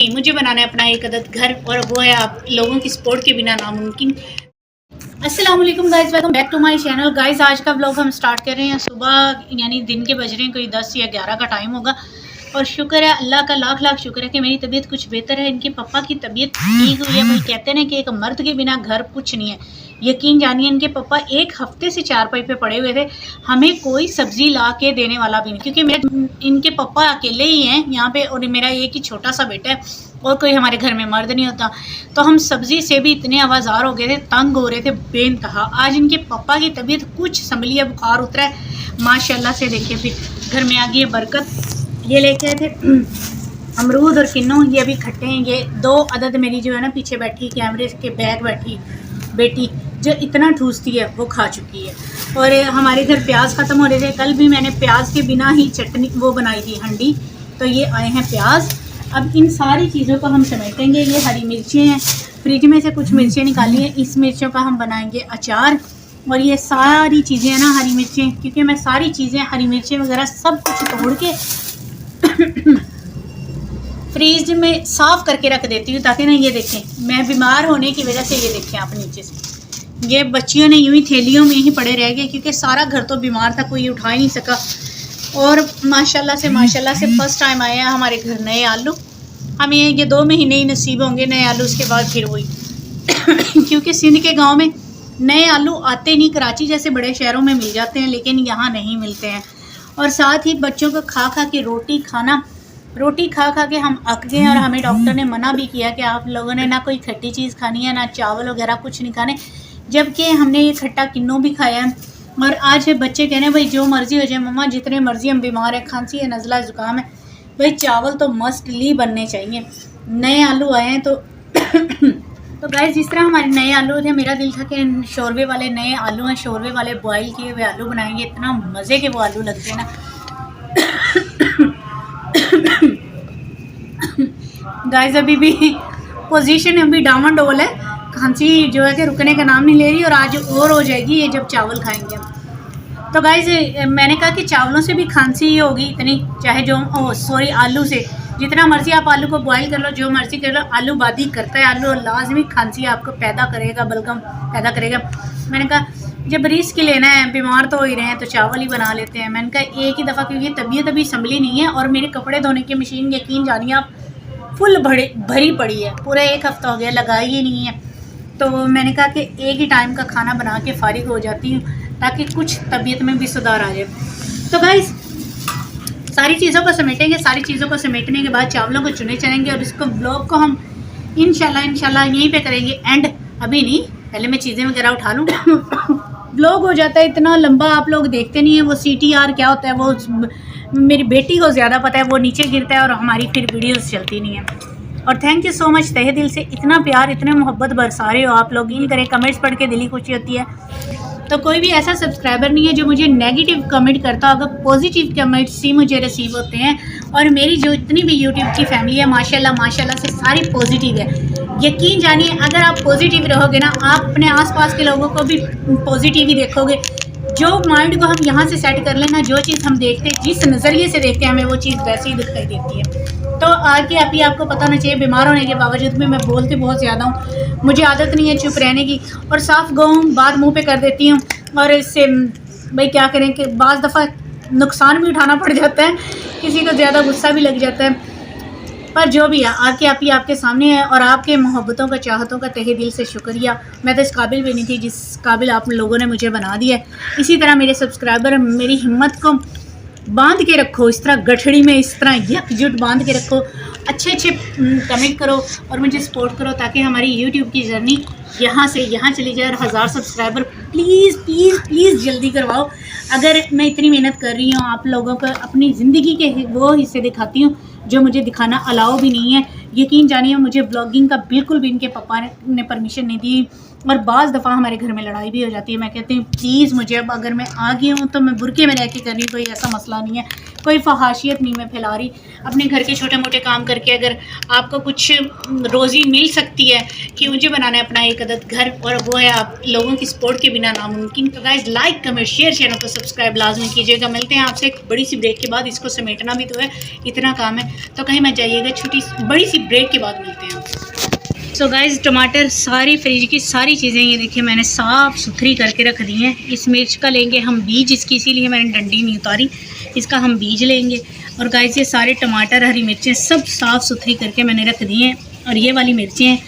मुझे बनाना है अपना एक अदद घर, और वो है आप लोगों की सपोर्ट के बिना नामुमकिन। अस्सलाम वालेकुम guys, welcome back to my channel. Guys आज का व्लॉग हम स्टार्ट कर रहे हैं सुबह, यानी दिन के बज रहे हैं कोई 10 या 11 का टाइम होगा। और शुक्र है अल्लाह का, लाख लाख शुक्र है कि मेरी तबीयत कुछ बेहतर है। इनके पापा की तबीयत ठीक हुई है। वो कहते हैं ना कि एक मर्द के बिना घर कुछ नहीं है। यकीन जानिए इनके पापा एक हफ्ते से चारपाई पे पड़े हुए थे, हमें कोई सब्ज़ी ला के देने वाला भी नहीं, क्योंकि मेरे इनके पापा अकेले ही हैं यहाँ पे, और मेरा एक ही छोटा सा बेटा है और कोई हमारे घर में मर्द नहीं होता। तो हम सब्ज़ी से भी इतने आवाज़ार हो गए थे, तंग हो रहे थे बेइंतहा। आज इनके पापा की तबीयत कुछ संभली है, बुखार उतरा है माशाल्लाह से। देखिए फिर घर में आ गई है बरकत। ये लेके आए थे अमरूद और किन्नू, ये भी खट्टे हैं। ये 2 अदद मेरी जो है ना पीछे बैठी कैमरे के बैग बैठी बेटी जो इतना ठूसती है वो खा चुकी है। और हमारे घर प्याज ख़त्म हो रहे थे, कल भी मैंने प्याज के बिना ही चटनी वो बनाई थी हंडी। तो ये आए हैं प्याज। अब इन सारी चीज़ों को हम समेटेंगे। ये हरी मिर्चें हैं, फ्रिज में से कुछ मिर्चें निकाली हैं, इस मिर्चों का हम बनाएंगे अचार। और ये सारी चीज़ें हैं ना हरी मिर्चें, क्योंकि मैं सारी चीज़ें हरी मिर्चें वगैरह सब कुछ तोड़ के फ्रीज में साफ़ करके रख देती हूँ, ताकि ना ये देखें मैं बीमार होने की वजह से, ये देखें आप नीचे से ये बच्चियों ने यूँ ही थैलियों में ही पड़े रह गए, क्योंकि सारा घर तो बीमार था, कोई उठा ही नहीं सका। और माशाल्लाह से फर्स्ट टाइम आए हैं हमारे घर नए आलू। हमें ये 2 महीने ही नसीब होंगे नए आलू, उसके बाद फिर वही क्योंकि सिंध के गांव में नए आलू आते नहीं, कराची जैसे बड़े शहरों में मिल जाते हैं लेकिन यहाँ नहीं मिलते हैं। और साथ ही बच्चों को खा खा के रोटी खा के हम अक गए, और हमें डॉक्टर ने मना भी किया कि आप लोगों ने ना कोई खट्टी चीज़ खानी है, ना चावल वगैरह कुछ नहीं खाने। जबकि हमने ये खट्टा किन्नू भी खाया है। और आज बच्चे कह रहे हैं भाई जो मर्ज़ी हो जाए मम्मा, जितने मर्ज़ी हम बीमार है, खांसी है, नज़ला ज़ुकाम है, भाई चावल तो मस्टली बनने चाहिए। नए आलू आए हैं तो तो गाइस जिस तरह हमारे नए आलू थे, मेरा दिल था कि शोरबे वाले नए आलू हैं, शोरबे वाले बॉयल किए हुए आलू बनाएंगे। इतना मज़े के वो आलू लगते हैं ना गाइस अभी भी पोजीशन अभी डामाडोल है, खांसी जो है कि रुकने का नाम नहीं ले रही, और आज और हो जाएगी ये जब चावल खाएंगे हम। तो गाइस मैंने कहा कि चावलों से भी खांसी होगी इतनी, चाहे जो आलू से जितना मर्ज़ी आप आलू को बॉईल कर लो, जो मर्ज़ी कर लो, आलू बादी करता है। आलू लाजमी खांसी आपको पैदा करेगा, बलगम पैदा करेगा। मैंने कहा जब रिस्क लेना है, बीमार तो हो ही रहे हैं, तो चावल ही बना लेते हैं। मैंने कहा एक ही दफ़ा, क्योंकि तबीयत अभी संभली नहीं है, और मेरे कपड़े धोने की मशीन यकीन जानिए आप फुल भरी पड़ी है, पूरा 1 हफ़्ता हो गया, लगाई ही नहीं है। तो मैंने कहा कि एक ही टाइम का खाना बना के फारिग हो जाती हूँ, ताकि कुछ तबीयत में भी सुधार आ जाए। तो गाइस सारी चीज़ों को समेटेंगे, सारी चीज़ों को समेटने के बाद चावलों को चुने चलेंगे, और इसको ब्लॉग को हम इंशाल्लाह यहीं पे करेंगे एंड। अभी नहीं, पहले मैं चीज़ें वगैरह उठा लूँ ब्लॉग हो जाता है इतना लंबा, आप लोग देखते नहीं है। वो CTR क्या होता है वो मेरी बेटी को ज़्यादा पता है, वो नीचे गिरता है और हमारी फिर वीडियोस चलती नहीं है। और थैंक यू सो मच, तहे दिल से इतना प्यार, इतने मोहब्बत बरसा रहे हो आप लोग। इन करें कमेंट्स पढ़ के दिल ही खुशी होती है। तो कोई भी ऐसा सब्सक्राइबर नहीं है जो मुझे नेगेटिव कमेंट करता होगा, पॉजिटिव कमेंट्स ही मुझे रिसीव होते हैं। और मेरी जो इतनी भी यूट्यूब की फैमिली है माशाल्लाह से सारी पॉजिटिव है। यकीन जानिए अगर आप पॉजिटिव रहोगे ना, आप अपने आसपास के लोगों को भी पॉजिटिव ही देखोगे। जो माइंड को हम यहाँ से सेट कर लेना, जो चीज़ हम देखते हैं, जिस नज़रिए से देखते हैं, हमें वो चीज़ वैसे ही दिखाई देती है। तो आगे अभी आपको पता होना चाहिए, बीमार होने के बावजूद भी मैं बोलती बहुत ज़्यादा हूँ, मुझे आदत नहीं है चुप रहने की, और साफ गहूँ बात मुंह पे कर देती हूँ। और इससे भाई क्या करें कि बाज़ दफ़ा नुकसान भी उठाना पड़ जाता है, किसी को ज़्यादा गुस्सा भी लग जाता है। पर जो भी है आके आपके सामने है, और आपके मोहब्बतों का, चाहतों का तहे दिल से शुक्रिया। मैं तो इस काबिल भी नहीं थी जिस काबिल आप लोगों ने मुझे बना दिया है। इसी तरह मेरे सब्सक्राइबर मेरी हिम्मत को बांध के रखो, इस तरह गठड़ी में इस तरह एकजुट बांध के रखो, अच्छे कमेंट करो और मुझे सपोर्ट करो, ताकि हमारी यूट्यूब की जर्नी यहाँ से यहाँ चली जाए। और 1000 सब्सक्राइबर प्लीज़ जल्दी करवाओ। अगर मैं इतनी मेहनत कर रही हूँ, आप लोगों को अपनी ज़िंदगी के वो हिस्से दिखाती हूँ जो मुझे दिखाना अलाउ भी नहीं है। यकीन जानिए मुझे ब्लॉगिंग का बिल्कुल भी इनके पापा ने परमिशन नहीं दी, और बाज़ दफ़ा हमारे घर में लड़ाई भी हो जाती है। मैं कहती हूँ प्लीज़ मुझे, अब अगर मैं आ गई हूँ तो मैं बुरके में रह के कर रही हूँ, कोई ऐसा मसला नहीं है, कोई फहाशियत नहीं मैं फैला रही। अपने घर के छोटे मोटे काम करके अगर आपको कुछ रोज़ी मिल सकती है कि मुझे बनाना है अपना एक अदद घर, और वो है आप लोगों की सपोर्ट के बिना नामुमकिन। तो guys like comment share, channel को सब्सक्राइब लाजमी कीजिएगा। मिलते हैं आपसे एक बड़ी सी ब्रेक के बाद, इसको समेटना भी तो है, इतना काम है। तो कहीं मत जाइएगा, छोटी बड़ी सी ब्रेक के बाद मिलते हैं। सो गाइस टमाटर सारी फ्रिज की सारी चीज़ें ये देखिए मैंने साफ़ सुथरी करके रख दी हैं। इस मिर्च का लेंगे हम बीज, इसकी इसीलिए मैंने डंडी नहीं उतारी, इसका हम बीज लेंगे। और गाइस ये सारे टमाटर हरी मिर्चें सब साफ़ सुथरी करके मैंने रख दी हैं। और ये वाली मिर्चें हैं,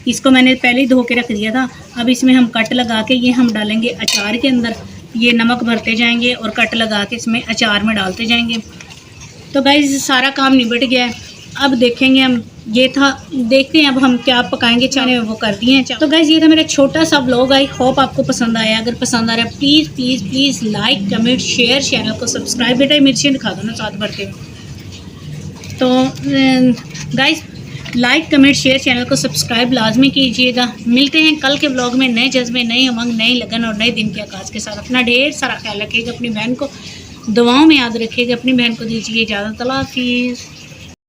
इसको मैंने पहले ही धो के रख दिया था। अब इसमें हम कट लगा के ये हम डालेंगे अचार के अंदर। ये नमक भरते जाएंगे और कट लगा के इसमें अचार में डालते जाएंगे। तो गाइस सारा काम निबट गया है। अब देखेंगे हम, ये था, देखते हैं अब हम क्या पकाएंगे। चाहे वो कर दिए हैं। तो गाइस ये था मेरा छोटा सा व्लॉग। आई होप आपको पसंद आया। अगर पसंद आ रहा है please please please like comment share, channel को सब्सक्राइब। बेटा मिर्चियाँ दिखा दो ना साथ भरते हुए। तो guys like comment share, channel को सब्सक्राइब लाजमी कीजिएगा। मिलते हैं कल के व्लॉग में नए जज्बे, नई उमंग, नई लगन और नए दिन के आगाज़ के साथ। अपना ढेर सारा ख्याल रखिएगा, अपनी बहन को दुआओं में याद रखिएगा। अपनी बहन को दीजिए इजाज़त। अल्लाह हाफिज़।